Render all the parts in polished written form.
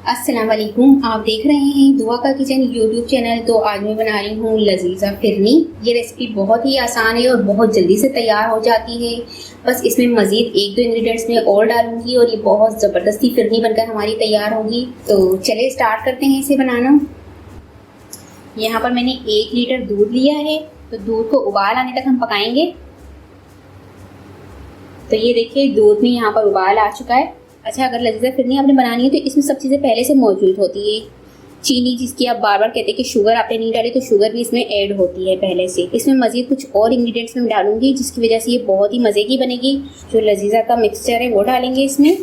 अस्सलाम वालेकुम। आप देख रहे हैं दुआ का किचन यूट्यूब चैनल। तो आज मैं बना रही हूँ लजीजा फिरनी। ये रेसिपी बहुत ही आसान है और बहुत जल्दी से तैयार हो जाती है। बस इसमें मज़ीद एक दो इंग्रेडिएंट्स में और डालूंगी और ये बहुत ज़बरदस्ती फिरनी बनकर हमारी तैयार होगी। तो चले स्टार्ट करते हैं इसे बनाना। यहाँ पर मैंने 1 लीटर दूध लिया है, तो दूध को उबाल आने तक हम पकाएंगे। तो ये देखिए दूध में यहाँ पर उबाल आ चुका है। अच्छा, अगर लजीजा फिरनी आपने बनानी है तो इसमें सब चीज़ें पहले से मौजूद होती है। चीनी जिसकी आप बार बार कहते हैं कि शुगर आपने नहीं डाली, तो शुगर भी इसमें ऐड होती है पहले से। इसमें मज़ीद कुछ और इंग्रेडिएंट्स में डालूंगी जिसकी वजह से ये बहुत ही मज़े की बनेगी। जो लजीजा का मिक्सचर है वो डालेंगे इसमें,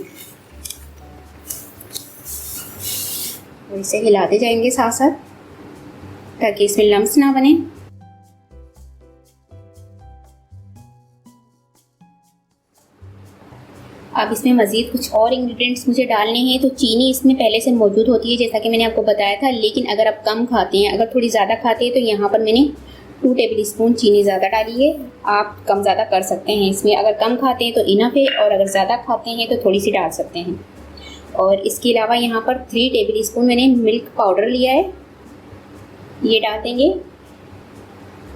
इसे हिलाते जाएंगे साथ साथ ताकि इसमें लम्स ना बने। अब इसमें मज़ीद कुछ और इंग्रेडिएंट्स मुझे डालने हैं। तो चीनी इसमें पहले से मौजूद होती है जैसा कि मैंने आपको बताया था, लेकिन अगर आप कम खाते हैं, अगर थोड़ी ज़्यादा खाते हैं, तो यहाँ पर मैंने 2 टेबल स्पून चीनी ज़्यादा डाली है। आप कम ज़्यादा कर सकते हैं इसमें। अगर कम खाते हैं तो इनफ है, और अगर ज़्यादा खाते हैं तो थोड़ी सी डाल सकते हैं। और इसके अलावा यहाँ पर 3 टेबल स्पून मैंने मिल्क पाउडर लिया है, ये डाल देंगे।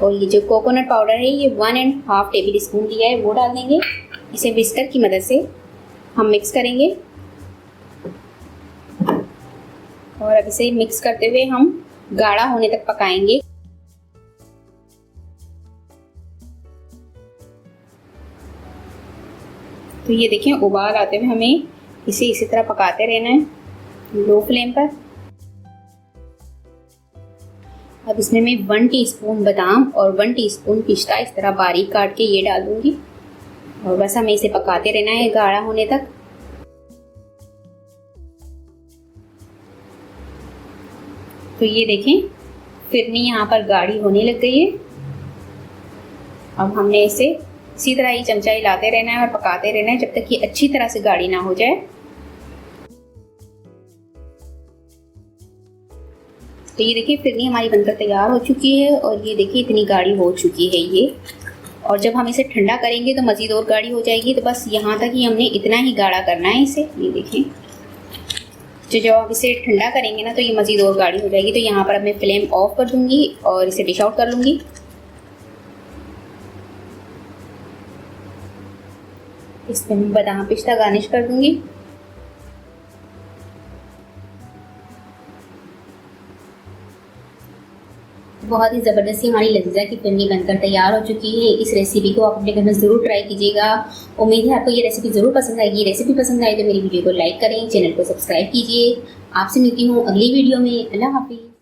और ये जो कोकोनट पाउडर है ये 1.5 टेबल स्पून लिया है, वो डाल देंगे। इसे विस्कर की मदद से हम मिक्स करेंगे और अब इसे मिक्स करते हुए हम गाढ़ा होने तक पकाएंगे। तो ये देखें उबाल आते हुए हमें इसे इसी तरह पकाते रहना है लो फ्लेम पर। अब इसमें मैं 1 टीस्पून बादाम और 1 टीस्पून पिस्ता इस तरह बारीक काट के ये डाल दूंगी और बस हमें इसे पकाते रहना है गाढ़ा होने तक। तो ये देखें फिरनी यहाँ पर गाढ़ी होने लग गई है। अब हमने इसे इसी तरह ही चमचा हिलाते रहना है और पकाते रहना है जब तक ये अच्छी तरह से गाढ़ी ना हो जाए। तो ये देखिए फिरनी हमारी बनकर तैयार हो चुकी है और ये देखिए इतनी गाढ़ी हो चुकी है ये। और जब हम इसे ठंडा करेंगे तो मज़ीद और गाढ़ी हो जाएगी। तो बस यहाँ तक ही हमने इतना ही गाढ़ा करना है इसे। ये देखें जब आप इसे ठंडा करेंगे ना तो ये मज़ीद और गाढ़ी हो जाएगी। तो यहाँ पर अब मैं फ्लेम ऑफ कर दूँगी और इसे डिश आउट कर लूँगी। इस पर मैं बादाम पिस्ता गार्निश कर दूँगी। बहुत ही ज़बरदस्ती हमारी लजीजा की फिरनी बनकर तैयार हो चुकी है। इस रेसिपी को आप अपने घर में ज़रूर ट्राई कीजिएगा। उम्मीद है आपको ये रेसिपी ज़रूर पसंद आएगी। रेसिपी पसंद आए तो मेरी वीडियो को लाइक करें, चैनल को सब्सक्राइब कीजिए। आपसे मिलती हूँ अगली वीडियो में। अल्लाह हाफिज़।